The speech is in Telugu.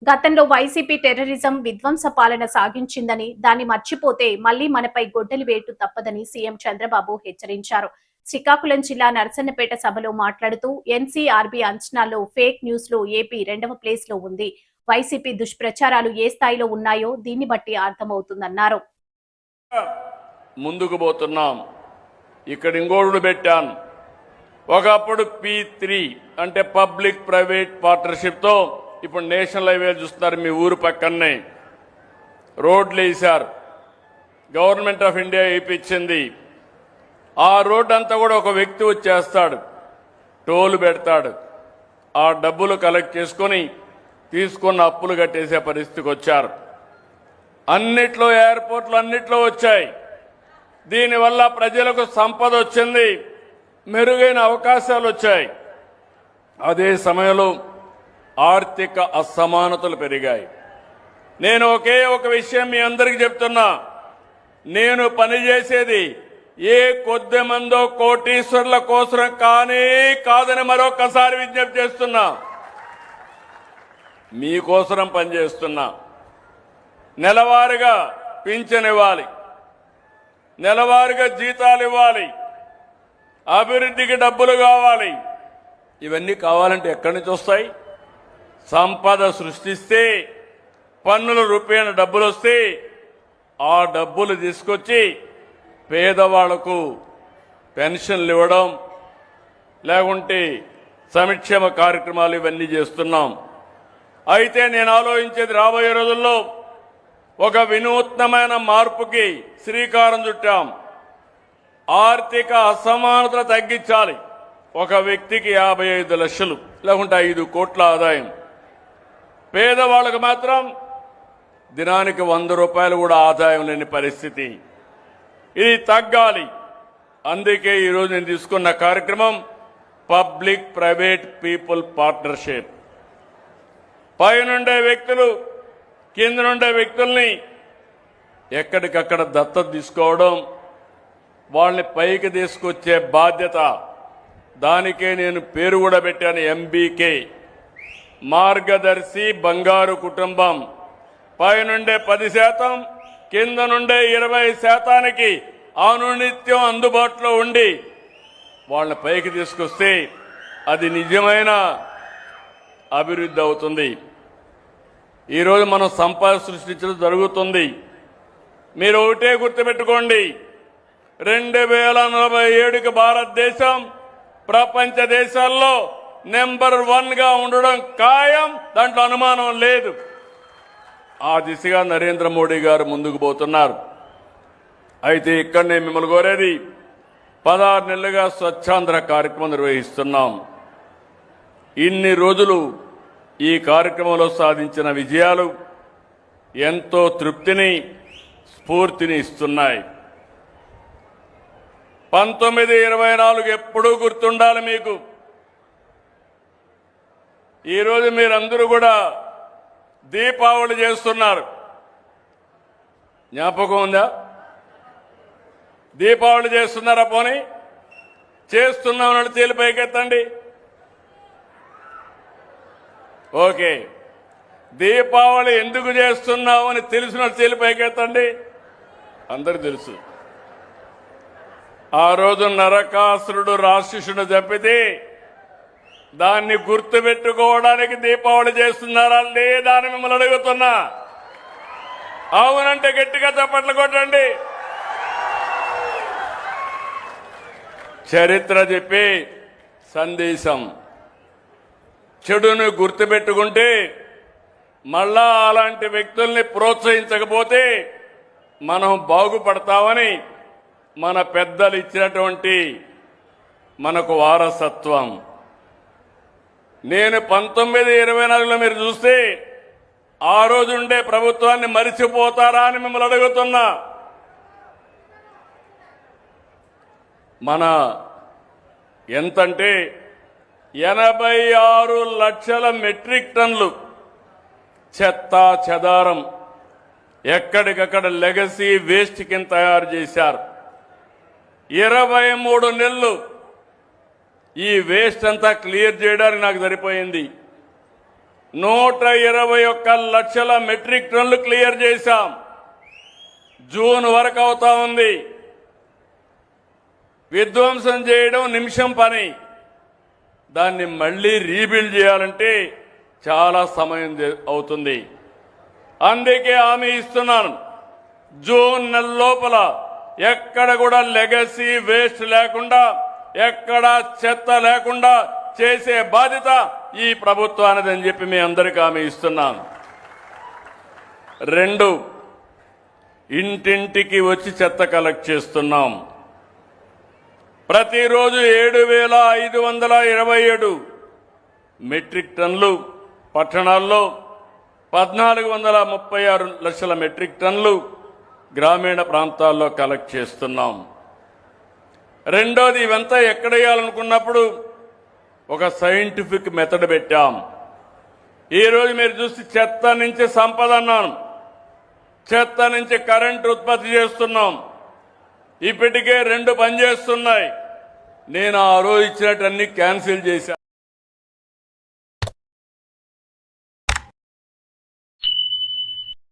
గతంలో వైసీపీ టెర్రరిజం విధ్వంస పాలన సాగించిందని, దాన్ని మర్చిపోతే మళ్లీ మనపై గొడ్డలి వేటు తప్పదని సీఎం చంద్రబాబు హెచ్చరించారు. శ్రీకాకుళం జిల్లా నరసన్నపేట సభలో మాట్లాడుతూ ఎన్సీఆర్బీ అంచనాల్లో ఫేక్ న్యూస్ లో ఏపీ 2వ ప్లేస్ లో ఉంది. వైసీపీ దుష్ప్రచారాలు ఏ స్థాయిలో ఉన్నాయో దీన్ని బట్టి అర్థమవుతుందన్నారు. ముందుకు పోతున్నాం. ఇక్కడ ఇంకోడు పెట్టాను. ఒకప్పుడు P3 అంటే పబ్లిక్ ప్రైవేట్ పార్ట్నర్షిప్ తో ఇప్పుడు నేషనల్ హైవే చూస్తున్నారు. మీ ఊరు పక్కనే రోడ్లు వేశారు. గవర్నమెంట్ ఆఫ్ ఇండియా వేయించింది. ఆ రోడ్ అంతా కూడా ఒక వ్యక్తి వచ్చేస్తాడు, టోల్ పెడతాడు. ఆ డబ్బులు కలెక్ట్ చేసుకుని తీసుకున్న అప్పులు కట్టేసే పరిస్థితికి వచ్చారు. అన్నిట్లో ఎయిర్పోర్ట్లు అన్నిట్లో వచ్చాయి. దీనివల్ల ప్రజలకు సంపద వచ్చింది, మెరుగైన అవకాశాలు వచ్చాయి. అదే సమయంలో ఆర్థిక అసమానతలు పెరిగాయి. నేను ఒకే ఒక విషయం మీ అందరికీ చెప్తున్నా. నేను పనిచేసేది ఏ కొద్ది మందో కోటీశ్వర్ల కోసం కాదని మరొకసారి విజ్ఞప్తి చేస్తున్నా. మీకోసం పనిచేస్తున్నా. నెలవారీగా పింఛన్ ఇవ్వాలి, నెలవారీగా జీతాలు ఇవ్వాలి, అభివృద్ధికి డబ్బులు కావాలి. ఇవన్నీ కావాలంటే ఎక్కడి నుంచి వస్తాయి? సంపద సృష్టిస్తే, పన్నుల రూపేణ డబ్బులు వస్తే ఆ డబ్బులు తీసుకొచ్చి పేదవాళ్లకు పెన్షన్లు ఇవ్వడం, లేకుంటే సంక్షేమ కార్యక్రమాలు ఇవన్నీ చేస్తున్నాం. అయితే నేను ఆలోచించేది రాబోయే రోజుల్లో ఒక వినూత్నమైన మార్పుకి శ్రీకారం చుట్టాం. ఆర్థిక అసమానతలు తగ్గించాలి. ఒక వ్యక్తికి 55 లక్షలు లేకుంటే 5 కోట్ల ఆదాయం, పేదవాళ్ళకు మాత్రం దినానికి 100 రూపాయలు కూడా ఆదాయం లేని పరిస్థితి. ఇది తగ్గాలి. అందుకే ఈరోజు నేను తీసుకున్న కార్యక్రమం పబ్లిక్ ప్రైవేట్ పీపుల్ పార్ట్నర్షిప్. పైనుండే వ్యక్తులు కింద నుండే వ్యక్తుల్ని ఎక్కడికక్కడ దత్తత తీసుకోవడం, వాళ్ళని పైకి తీసుకొచ్చే బాధ్యత. దానికే నేను పేరు కూడా పెట్టాను, MBK, మార్గదర్శి బంగారు కుటుంబం. పైనుండే 10%, కింద నుండే 20%కి అనునిత్యం అందుబాటులో ఉండి వాళ్ళని పైకి తీసుకొస్తే అది నిజమైన అభివృద్ధి అవుతుంది. ఈరోజు మనం సంపద సృష్టించడం జరుగుతుంది. మీరు ఒకటే గుర్తుపెట్టుకోండి, 2047కి భారతదేశం ప్రపంచ దేశాల్లో నెంబర్ 1గా ఉండడం ఖాయం. దాంట్లో అనుమానం లేదు. ఆ దిశగా నరేంద్ర మోడీ గారు ముందుకు పోతున్నారు. అయితే ఇక్కడ నేను మిమ్మల్ని కోరేది, 16 నెలలుగా స్వచ్ఛాంధ్ర కార్యక్రమం నిర్వహిస్తున్నాం. ఇన్ని రోజులు ఈ కార్యక్రమంలో సాధించిన విజయాలు ఎంతో తృప్తిని, స్ఫూర్తిని ఇస్తున్నాయి. 1924 ఎప్పుడూ గుర్తుండాలి మీకు. ఈరోజు మీరందరూ కూడా దీపావళి చేస్తున్నారు. జ్ఞాపకం ఉందా? దీపావళి చేస్తున్నారా? పోనీ చేస్తున్నామని చేతులు పైకెత్తండి. ఓకే, దీపావళి ఎందుకు చేస్తున్నామని తెలిసినట్టు చేతులు పైకెత్తండి. అందరూ తెలుసు. ఆ రోజు నరకాసురుడు రాక్షసుడు చంపితే దాన్ని గుర్తుపెట్టుకోవడానికి దీపావళి చేస్తున్నారా లేదా అని మిమ్మల్ని అడుగుతున్నా. అవునంటే గట్టిగా చప్పట్లు కొట్టండి. చరిత్ర చెప్పే సందేశం. చెడును గుర్తుపెట్టుకుంటే మళ్ళా అలాంటి వ్యక్తుల్ని ప్రోత్సహించకపోతే మనం బాగుపడతామని మన పెద్దలు ఇచ్చినటువంటి మనకు వారసత్వం. నేను 1924లో మీరు చూస్తే ఆ రోజు ఉండే ప్రభుత్వాన్ని మరిచిపోతారా అని మిమ్మల్ని అడుగుతున్నా. మన ఎంతంటే 86 లక్షల మెట్రిక్ టన్నులు చెత్త చెదారం ఎక్కడికక్కడ లెగసీ వేస్ట్ కింద తయారు చేశారు. 23 నెలలు ఈ వేస్ట్ అంతా క్లియర్ చేయడానికి నాకు సరిపోయింది. 121 లక్షల మెట్రిక్ టన్నులు క్లియర్ చేశాం. జూన్ వరకు అవుతా ఉంది. విధ్వంసం చేయడం నిమిషం పని. దాన్ని మళ్లీ రీబిల్డ్ చేయాలంటే చాలా సమయం అవుతుంది. అందుకే హామీ ఇస్తున్నాను, జూన్ నెల లోపల ఎక్కడ కూడా లెగసీ వేస్ట్ లేకుండా, ఎక్కడ చెత్త లేకుండా చేసే బాధ్యత ఈ ప్రభుత్వానిది అని చెప్పి మీ అందరికీ హామీ ఇస్తున్నాను. 2, ఇంటింటికి వచ్చి చెత్త కలెక్ట్ చేస్తున్నాం. ప్రతిరోజు 7,527 మెట్రిక్ టన్నులు పట్టణాల్లో, 1436 లక్షల మెట్రిక్ టన్నులు గ్రామీణ ప్రాంతాల్లో కలెక్ట్ చేస్తున్నాం. రెండోది, ఇవంతా ఎక్కడ వేయాలనుకున్నప్పుడు ఒక సైంటిఫిక్ మెథడ్ పెట్టాం. ఈరోజు మీరు చూస్తే చెత్త నుంచి సంపద అన్నాను, చెత్త నుంచి కరెంటు ఉత్పత్తి చేస్తున్నాం. ఇప్పటికే 2 పనిచేస్తున్నాయి. నేను ఆ రోజు ఇచ్చినట్టు అన్ని క్యాన్సిల్ చేశాను.